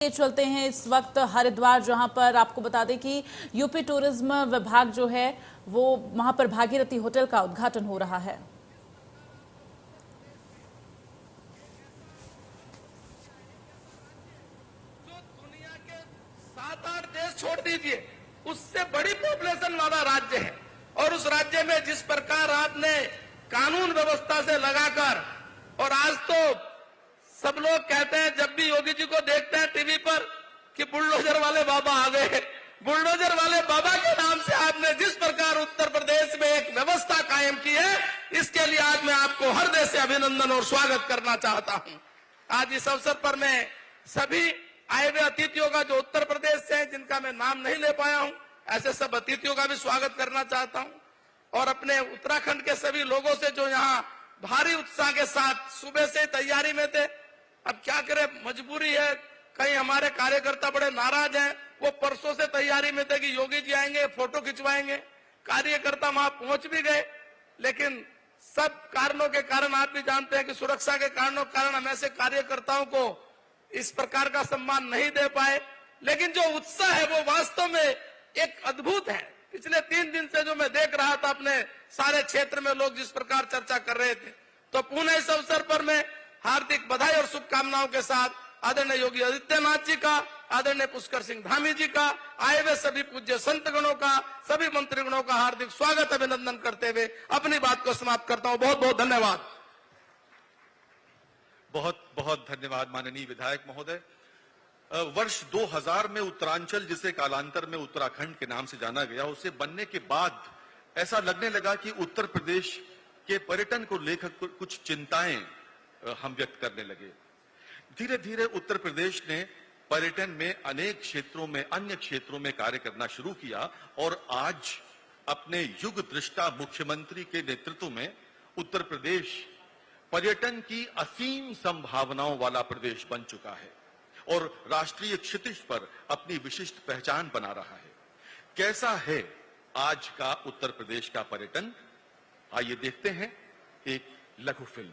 चलते हैं इस वक्त हरिद्वार, जहां पर आपको बता दें कि यूपी टूरिज्म विभाग जो है वो वहां पर भागीरथी होटल का उद्घाटन हो रहा है। जो दुनिया के 7-8 देश छोड़ दीजिए, उससे बड़ी पॉपुलेशन वाला राज्य है और उस राज्य में जिस प्रकार आपने कानून व्यवस्था से लगाकर, और आज तो सब लोग कहते हैं जब भी योगी जी को देखते हैं टीवी पर कि बुलडोजर वाले बाबा आ गए। बुलडोजर वाले बाबा के नाम से आपने जिस प्रकार उत्तर प्रदेश में एक व्यवस्था कायम की है, इसके लिए आज मैं आपको हृदय से अभिनंदन और स्वागत करना चाहता हूं। आज इस अवसर पर मैं सभी आए हुए अतिथियों का जो उत्तर प्रदेश से हैं, जिनका मैं नाम नहीं ले पाया हूं, ऐसे सब अतिथियों का भी स्वागत करना चाहता हूं और अपने उत्तराखंड के सभी लोगों से जो यहाँ भारी उत्साह के साथ सुबह से तैयारी में थे। अब क्या करें, मजबूरी है, कहीं हमारे कार्यकर्ता बड़े नाराज हैं। वो परसों से तैयारी में थे कि योगी जी आएंगे, फोटो खिंचवाएंगे। कार्यकर्ता वहां पहुंच भी गए, लेकिन सब कारणों के कारण, आप भी जानते हैं कि सुरक्षा के कारणों के कारण हम ऐसे कार्यकर्ताओं को इस प्रकार का सम्मान नहीं दे पाए। लेकिन जो उत्साह है वो वास्तव में एक अद्भुत है। पिछले 3 दिन से जो मैं देख रहा था, अपने सारे क्षेत्र में लोग जिस प्रकार चर्चा कर रहे थे, तो पुनः इस अवसर पर मैं हार्दिक बधाई और शुभकामनाओं के साथ आदरणीय योगी आदित्यनाथ जी का, आदरणीय पुष्कर सिंह धामी जी का, आए हुए सभी पूज्य संतगणों का, सभी मंत्रीगणों का हार्दिक स्वागत अभिनंदन करते हुए अपनी बात को समाप्त करता हूं। बहुत बहुत धन्यवाद। बहुत बहुत धन्यवाद माननीय विधायक महोदय। वर्ष 2000 में उत्तरांचल, जिसे कालांतर में उत्तराखंड के नाम से जाना गया, उसे बनने के बाद ऐसा लगने लगा कि उत्तर प्रदेश के पर्यटन को लेकर कुछ चिंताएं हम व्यक्त करने लगे। धीरे धीरे उत्तर प्रदेश ने पर्यटन में अनेक क्षेत्रों में, अन्य क्षेत्रों में कार्य करना शुरू किया और आज अपने युग दृष्टा मुख्यमंत्री के नेतृत्व में उत्तर प्रदेश पर्यटन की असीम संभावनाओं वाला प्रदेश बन चुका है और राष्ट्रीय क्षितिज पर अपनी विशिष्ट पहचान बना रहा है। कैसा है आज का उत्तर प्रदेश का पर्यटन? आइए देखते हैं एक लघु फिल्म।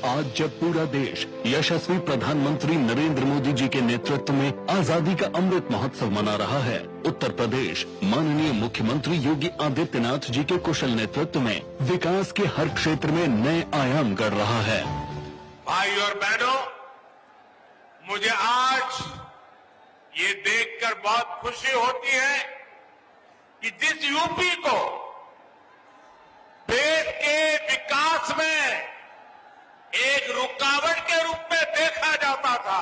आज जब पूरा देश यशस्वी प्रधानमंत्री नरेंद्र मोदी जी के नेतृत्व में आजादी का अमृत महोत्सव मना रहा है, उत्तर प्रदेश माननीय मुख्यमंत्री योगी आदित्यनाथ जी के कुशल नेतृत्व में विकास के हर क्षेत्र में नए आयाम गढ़ रहा है। भाई और बहनों, मुझे आज ये देखकर बहुत खुशी होती है कि जिस यूपी को देश के विकास में एक रुकावट के रूप में देखा जाता था,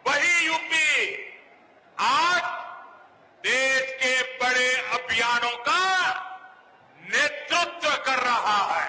वही यूपी आज देश के बड़े अभियानों का नेतृत्व कर रहा है।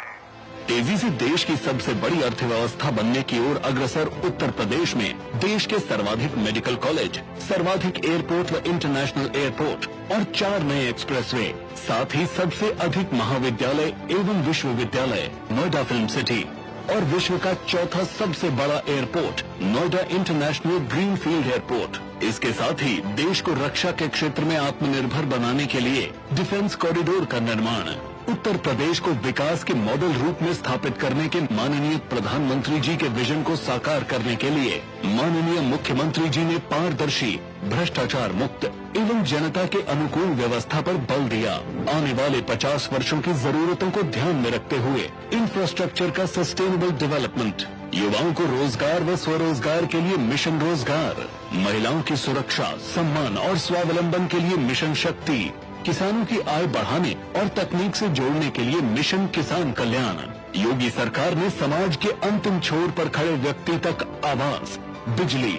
तेजी से देश की सबसे बड़ी अर्थव्यवस्था बनने की ओर अग्रसर उत्तर प्रदेश में देश के सर्वाधिक मेडिकल कॉलेज, सर्वाधिक एयरपोर्ट व इंटरनेशनल एयरपोर्ट और 4 नए एक्सप्रेसवे, साथ ही सबसे अधिक महाविद्यालय एवं विश्वविद्यालय, नोएडा फिल्म सिटी और विश्व का चौथा सबसे बड़ा airport Noida international greenfield airport. इसके साथ ही देश को रक्षा के क्षेत्र में आत्मनिर्भर बनाने के लिए डिफेंस कॉरिडोर का निर्माण, उत्तर प्रदेश को विकास के मॉडल रूप में स्थापित करने के माननीय प्रधानमंत्री जी के विजन को साकार करने के लिए माननीय मुख्यमंत्री जी ने पारदर्शी, भ्रष्टाचार मुक्त एवं जनता के अनुकूल व्यवस्था पर बल दिया। आने वाले 50 वर्षों की जरूरतों को ध्यान में रखते हुए इंफ्रास्ट्रक्चर का सस्टेनेबल डेवलपमेंट, युवाओं को रोजगार व स्वरोजगार के लिए मिशन रोजगार, महिलाओं की सुरक्षा, सम्मान और स्वावलंबन के लिए मिशन शक्ति, किसानों की आय बढ़ाने और तकनीक से जोड़ने के लिए मिशन किसान कल्याण। योगी सरकार ने समाज के अंतिम छोर पर खड़े व्यक्ति तक आवास, बिजली,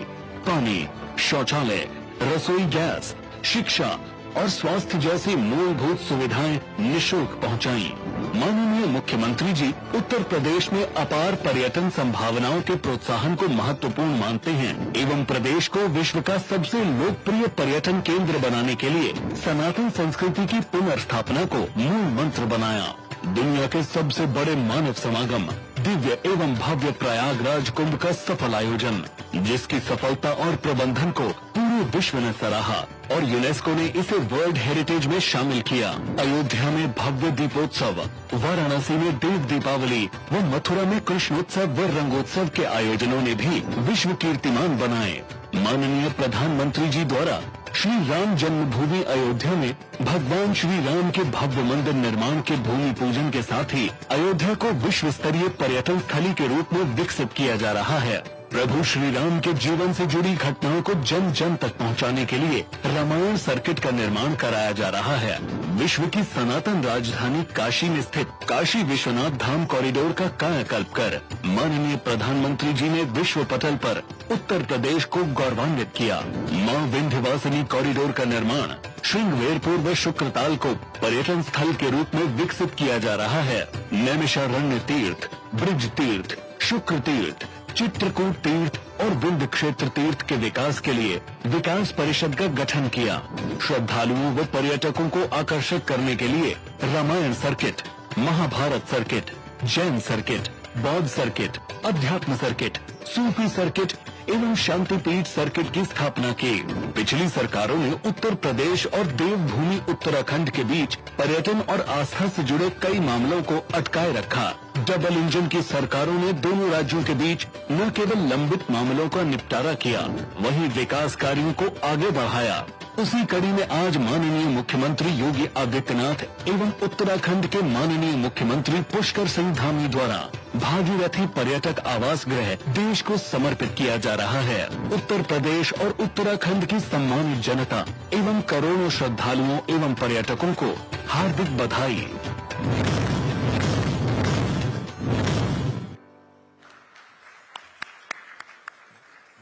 पानी, शौचालय, रसोई गैस, शिक्षा, और स्वास्थ्य जैसी मूलभूत सुविधाएं निःशुल्क पहुंचाई। माननीय मुख्यमंत्री जी उत्तर प्रदेश में अपार पर्यटन संभावनाओं के प्रोत्साहन को महत्वपूर्ण मानते हैं एवं प्रदेश को विश्व का सबसे लोकप्रिय पर्यटन केंद्र बनाने के लिए सनातन संस्कृति की पुनर्स्थापना को मूल मंत्र बनाया। दुनिया के सबसे बड़े मानव समागम दिव्य एवं भव्य प्रयागराज कुंभ का सफल आयोजन, जिसकी सफलता और प्रबंधन को पूरे विश्व ने सराहा और यूनेस्को ने इसे वर्ल्ड हेरिटेज में शामिल किया। अयोध्या में भव्य दीपोत्सव, वाराणसी में देव दीपावली व मथुरा में कृष्णोत्सव व रंगोत्सव के आयोजनों ने भी विश्व कीर्तिमान बनाए। माननीय प्रधानमंत्री जी द्वारा श्री राम जन्मभूमि अयोध्या में भगवान श्री राम के भव्य मंदिर निर्माण के भूमि पूजन के साथ ही अयोध्या को विश्व स्तरीय पर्यटन स्थली के रूप में विकसित किया जा रहा है। प्रभु श्री राम के जीवन से जुड़ी घटनाओं को जन जन तक पहुंचाने के लिए रामायण सर्किट का निर्माण कराया जा रहा है। विश्व की सनातन राजधानी काशी में स्थित काशी विश्वनाथ धाम कॉरिडोर का कायाकल्प कर माननीय प्रधानमंत्री जी ने विश्व पटल पर उत्तर प्रदेश को गौरवान्वित किया। मां विंध्यवासिनी कॉरिडोर का निर्माण श्रृंगवेरपुर व शुक्रताल को पर्यटन स्थल के रूप में विकसित किया जा रहा है। नैमिषारण्य तीर्थ, ब्रिज तीर्थ, शुक्र तीर्थ, चित्रकूट तीर्थ और विंध्य क्षेत्र तीर्थ के विकास के लिए विकास परिषद का गठन किया। श्रद्धालुओं व पर्यटकों को आकर्षित करने के लिए Ramayan circuit, Mahabharat circuit, Jain circuit, बौद्ध सर्किट, अध्यात्म सर्किट, सूफी सर्किट एवं शांतिपीठ सर्किट की स्थापना की। पिछली सरकारों ने उत्तर प्रदेश और देवभूमि उत्तराखंड के बीच पर्यटन और आस्था से जुड़े कई मामलों को अटकाए रखा। डबल इंजन की सरकारों ने दोनों राज्यों के बीच न केवल लंबित मामलों का निपटारा किया, वहीं विकास कार्यों को आगे बढ़ाया। उसी कड़ी में आज माननीय मुख्यमंत्री योगी आदित्यनाथ एवं उत्तराखंड के माननीय मुख्यमंत्री पुष्कर सिंह धामी द्वारा भागीरथी पर्यटक आवास गृह देश को समर्पित किया जा रहा है। उत्तर प्रदेश और उत्तराखंड की सम्मानित जनता एवं करोड़ों श्रद्धालुओं एवं पर्यटकों को हार्दिक बधाई।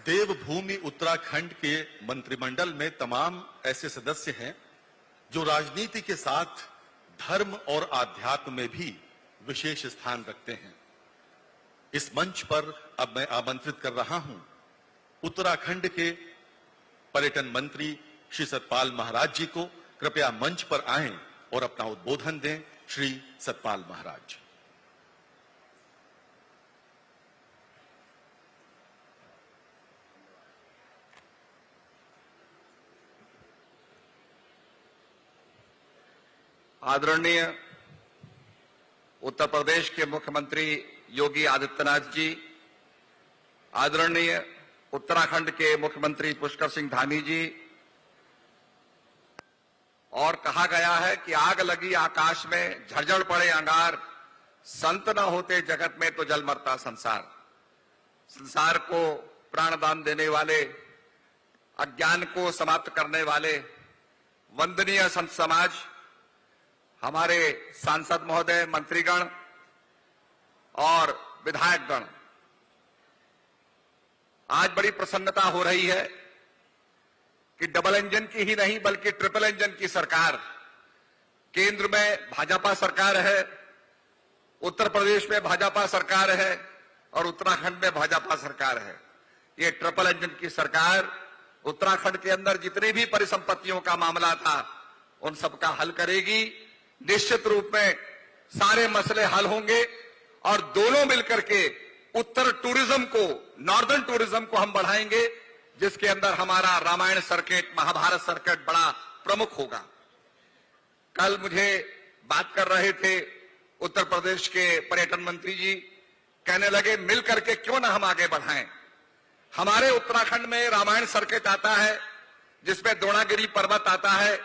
देवभूमि उत्तराखंड के मंत्रिमंडल में तमाम ऐसे सदस्य हैं जो राजनीति के साथ धर्म और आध्यात्म में भी विशेष स्थान रखते हैं। इस मंच पर अब मैं आमंत्रित कर रहा हूं उत्तराखंड के पर्यटन मंत्री श्री सतपाल महाराज जी को। कृपया मंच पर आएं और अपना उद्बोधन दें। श्री सतपाल महाराज। आदरणीय उत्तर प्रदेश के मुख्यमंत्री योगी आदित्यनाथ जी, आदरणीय उत्तराखंड के मुख्यमंत्री पुष्कर सिंह धामी जी, और कहा गया है कि आग लगी आकाश में झरझर पड़े अंगार, संत न होते जगत में तो जल मरता संसार। संसार को प्राणदान देने वाले, अज्ञान को समाप्त करने वाले वंदनीय संत समाज, हमारे सांसद महोदय, मंत्रीगण और विधायकगण, आज बड़ी प्रसन्नता हो रही है कि डबल इंजन की ही नहीं बल्कि ट्रिपल इंजन की सरकार, केंद्र में भाजपा सरकार है, उत्तर प्रदेश में भाजपा सरकार है और उत्तराखंड में भाजपा सरकार है। ये ट्रिपल इंजन की सरकार उत्तराखंड के अंदर जितनी भी परिसंपत्तियों का मामला था उन सबका हल करेगी। निश्चित रूप में सारे मसले हल होंगे और दोनों मिलकर के उत्तर टूरिज्म को, नॉर्दर्न टूरिज्म को हम बढ़ाएंगे, जिसके अंदर हमारा रामायण सर्किट, महाभारत सर्किट बड़ा प्रमुख होगा। कल मुझे बात कर रहे थे उत्तर प्रदेश के पर्यटन मंत्री जी, कहने लगे मिल करके क्यों ना हम आगे बढ़ाएं। हमारे उत्तराखंड में रामायण सर्किट आता है, जिसमें द्रोणागिरी पर्वत आता है,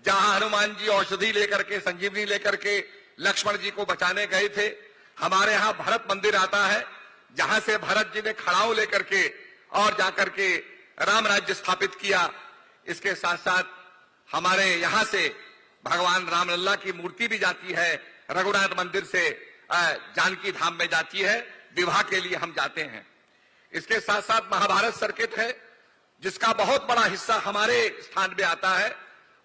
जहां हनुमान जी औषधि लेकर के, संजीवनी लेकर के लक्ष्मण जी को बचाने गए थे। हमारे यहां भरत मंदिर आता है, जहां से भरत जी ने खड़ाऊ लेकर के और जाकर के राम राज्य स्थापित किया। इसके साथ साथ हमारे यहां से भगवान रामलला की मूर्ति भी जाती है, रघुनाथ मंदिर से जानकी धाम में जाती है, विवाह के लिए हम जाते हैं। इसके साथ साथ महाभारत सर्किट है, जिसका बहुत बड़ा हिस्सा हमारे स्थान में आता है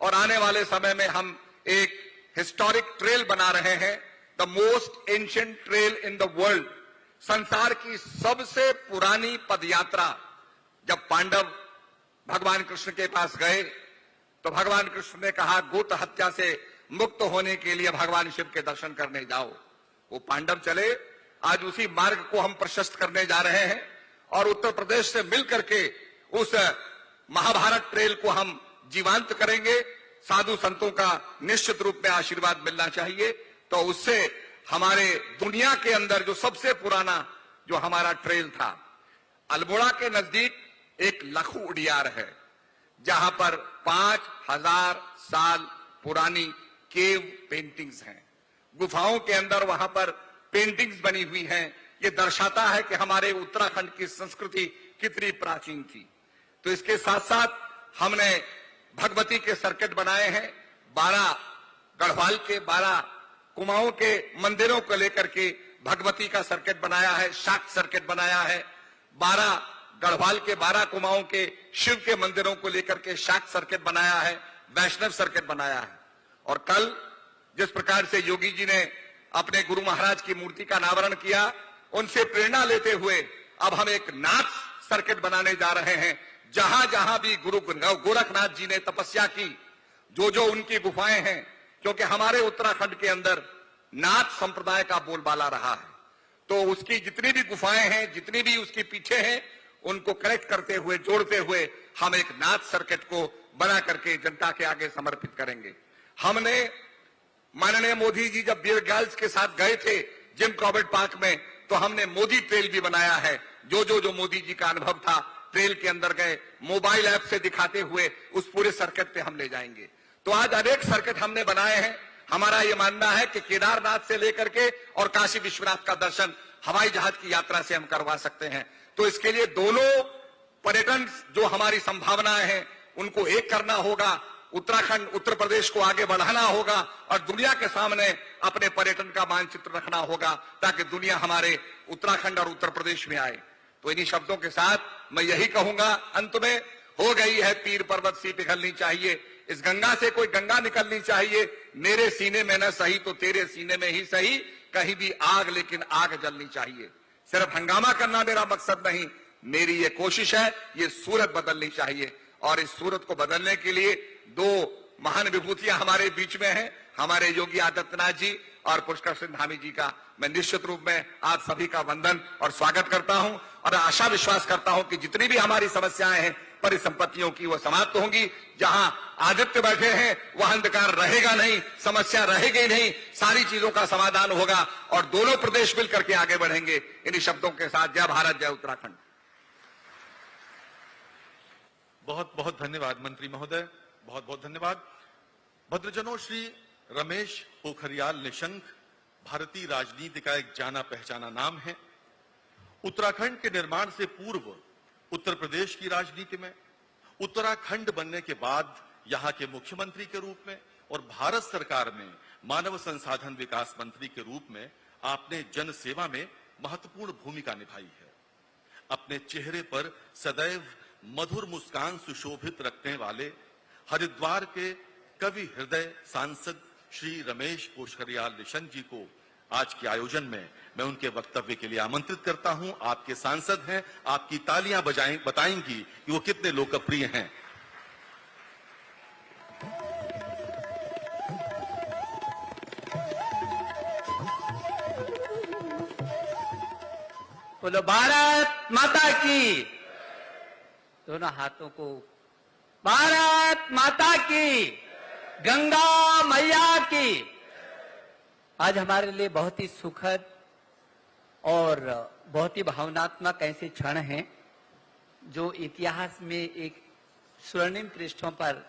और आने वाले समय में हम एक हिस्टोरिक ट्रेल बना रहे हैं, the most ancient trail in the world. संसार की सबसे पुरानी पदयात्रा। जब पांडव भगवान कृष्ण के पास गए तो भगवान कृष्ण ने कहा, गोत हत्या से मुक्त होने के लिए भगवान शिव के दर्शन करने जाओ। वो पांडव चले। आज उसी मार्ग को हम प्रशस्त करने जा रहे हैं और उत्तर प्रदेश से मिलकर के उस महाभारत ट्रेल को हम जीवांत करेंगे। साधु संतों का निश्चित रूप में आशीर्वाद मिलना चाहिए, तो उससे हमारे दुनिया के अंदर जो सबसे पुराना जो हमारा ट्रेल था, अल्मोड़ा के नजदीक एक लखू उडियार है, जहां पर 5000 साल पुरानी केव पेंटिंग्स हैं। गुफाओं के अंदर वहां पर पेंटिंग्स बनी हुई हैं। ये दर्शाता है कि हमारे उत्तराखंड की संस्कृति कितनी प्राचीन थी। तो इसके साथ साथ हमने भगवती के सर्किट बनाए हैं। 12 गढ़वाल के 12 कुमाऊं के मंदिरों को लेकर के भगवती का सर्किट बनाया है, शाक्त सर्किट बनाया है। 12 गढ़वाल के 12 कुमाऊं के शिव के मंदिरों को लेकर के शाक्त सर्किट बनाया है, वैष्णव सर्किट बनाया है। और कल जिस प्रकार से योगी जी ने अपने गुरु महाराज की मूर्ति का अनावरण किया, उनसे प्रेरणा लेते हुए अब हम एक नाथ सर्किट बनाने जा रहे हैं। जहां जहां भी गुरु गोरखनाथ जी ने तपस्या की, जो जो उनकी गुफाएं हैं, क्योंकि हमारे उत्तराखंड के अंदर नाथ संप्रदाय का बोलबाला रहा है, तो उसकी जितनी भी गुफाएं हैं, जितनी भी उसकी पीठे हैं, उनको कनेक्ट करते हुए, जोड़ते हुए हम एक नाथ सर्किट को बना करके जनता के आगे समर्पित करेंगे। हमने माननीय मोदी जी जब बियर ग्रिल्स के साथ गए थे जिम कॉर्बेट पार्क में, तो हमने मोदी ट्रेल भी बनाया है। जो मोदी जी का अनुभव था, ट्रेल के अंदर गए, मोबाइल ऐप से दिखाते हुए उस पूरे सर्किट पे हम ले जाएंगे। तो आज अनेक सर्किट हमने बनाए हैं। हमारा ये मानना है कि केदारनाथ से लेकर के और काशी विश्वनाथ का दर्शन हवाई जहाज की यात्रा से हम करवा सकते हैं। तो इसके लिए दोनों पर्यटन जो हमारी संभावनाएं हैं, उनको एक करना होगा। उत्तराखंड, उत्तर प्रदेश को आगे बढ़ाना होगा और दुनिया के सामने अपने पर्यटन का मानचित्र रखना होगा, ताकि दुनिया हमारे उत्तराखंड और उत्तर प्रदेश में आए। तो इन्हीं शब्दों के साथ मैं यही कहूंगा, अंत में, हो गई है पीर पर्वत सी पिघलनी चाहिए, इस गंगा से कोई गंगा निकलनी चाहिए। मेरे सीने में न सही तो तेरे सीने में ही सही, कहीं भी आग लेकिन आग जलनी चाहिए। सिर्फ हंगामा करना मेरा मकसद नहीं, मेरी ये कोशिश है, ये सूरत बदलनी चाहिए। और इस सूरत को बदलने के लिए 2 महान विभूतियां हमारे बीच में हैं, हमारे योगी आदित्यनाथ जी और पुष्कर सिंह धामी जी का मैं निश्चित रूप में आप सभी का वंदन और स्वागत करता हूं और आशा विश्वास करता हूं कि जितनी भी हमारी समस्याएं हैं परिसंपत्तियों की, वो समाप्त होंगी। जहां आदित्य बैठे हैं वह अंधकार रहेगा नहीं, समस्या रहेगी नहीं, सारी चीजों का समाधान होगा और दोनों प्रदेश मिलकर के आगे बढ़ेंगे। इन्हीं शब्दों के साथ जय भारत, जय उत्तराखंड। बहुत बहुत धन्यवाद मंत्री महोदय, बहुत बहुत धन्यवाद। भद्रजनों, श्री रमेश पोखरियाल निशंक भारतीय राजनीति का एक जाना पहचाना नाम है। उत्तराखंड के निर्माण से पूर्व उत्तर प्रदेश की राजनीति में, उत्तराखंड बनने के बाद यहां के मुख्यमंत्री के रूप में और भारत सरकार में मानव संसाधन विकास मंत्री के रूप में आपने जन सेवा में महत्वपूर्ण भूमिका निभाई है। अपने चेहरे पर सदैव मधुर मुस्कान सुशोभित रखने वाले हरिद्वार के कवि हृदय सांसद श्री रमेश पोखरियाल निशंक जी को आज के आयोजन में मैं उनके वक्तव्य के लिए आमंत्रित करता हूं। आपके सांसद हैं, आपकी तालियां बताएंगी कि वो कितने लोकप्रिय हैं। बोलो भारत माता की, दोनों हाथों को, भारत माता की, गंगा मैया की। आज हमारे लिए बहुत ही सुखद और बहुत ही भावनात्मक ऐसे क्षण हैं जो इतिहास में एक स्वर्णिम पृष्ठों पर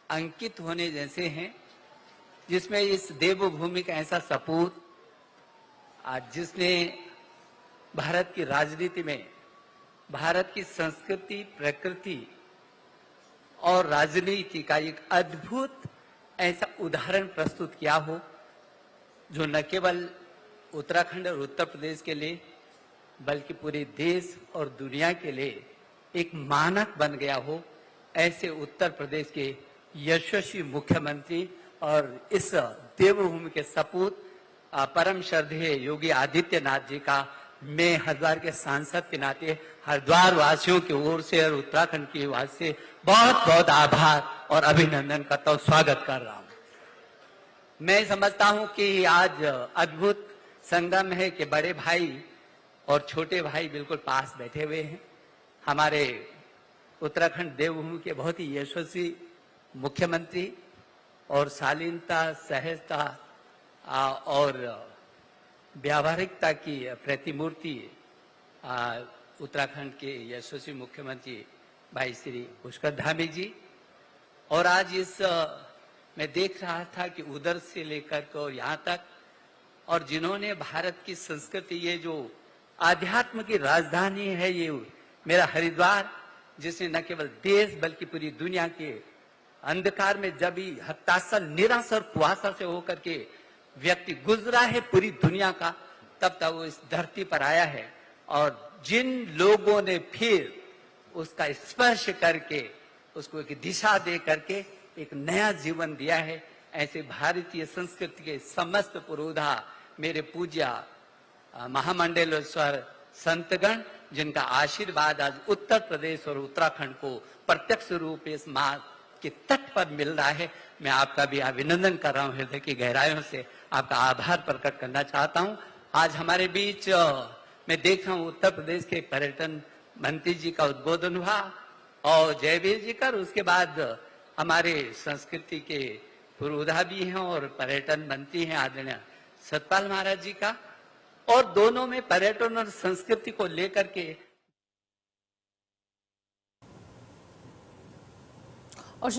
अंकित होने जैसे हैं, जिसमें इस देवभूमि का ऐसा सपूत आज जिसने भारत की राजनीति में भारत की संस्कृति, प्रकृति और राजनीति का एक अद्भुत ऐसा उदाहरण प्रस्तुत किया हो, जो न केवल उत्तराखंड और उत्तर प्रदेश के लिए बल्कि पूरे देश और दुनिया के लिए एक मानक बन गया हो। ऐसे उत्तर प्रदेश के यशस्वी मुख्यमंत्री और इस देवभूमि के सपूत परम श्रद्धेय योगी आदित्यनाथ जी का मैं हरिद्वार के सांसद के नाते हरिद्वार वासियों की ओर से और उत्तराखंड की ओर से बहुत बहुत आभार और अभिनंदन करता हूं, स्वागत कर रहा हूं। मैं समझता हूं कि आज अद्भुत संगम है कि बड़े भाई और छोटे भाई बिल्कुल पास बैठे हुए हैं। हमारे उत्तराखंड देवभूमि के बहुत ही यशस्वी मुख्यमंत्री और शालीनता, सहजता और व्यावहारिकता की प्रतिमूर्ति उत्तराखंड के यशस्वी मुख्यमंत्री भाई श्री पुष्कर धामी जी। और आज मैं देख रहा था कि उधर से लेकर के और यहाँ तक, और जिन्होंने भारत की संस्कृति, ये जो आध्यात्म की राजधानी है ये मेरा हरिद्वार, जिसने न केवल देश बल्कि पूरी दुनिया के अंधकार में जब भी हताशा, निराशा और कुआशा से होकर के व्यक्ति गुजरा है पूरी दुनिया का, तब तक वो इस धरती पर आया है। और जिन लोगों ने फिर उसका स्पर्श करके उसको एक दिशा दे करके एक नया जीवन दिया है, ऐसे भारतीय संस्कृति के समस्त पुरोधा मेरे पूज्य महामंडलेश्वर संतगण, जिनका आशीर्वाद आज उत्तर प्रदेश और उत्तराखंड को प्रत्यक्ष रूप इस मां के तट पर मिल रहा है, मैं आपका भी अभिनंदन कर रहा हूं, हृदय की गहराइयों से आपका आभार प्रकट करना चाहता हूं। आज हमारे बीच मैं देख रहा हूं उत्तर प्रदेश के पर्यटन मंत्री जी का उद्बोधन हुआ और जयवीर जी का, उसके बाद हमारे संस्कृति के पुरोधा भी हैं और पर्यटन मंत्री हैं आदरणीय सतपाल महाराज जी का, और दोनों में पर्यटन और संस्कृति को लेकर के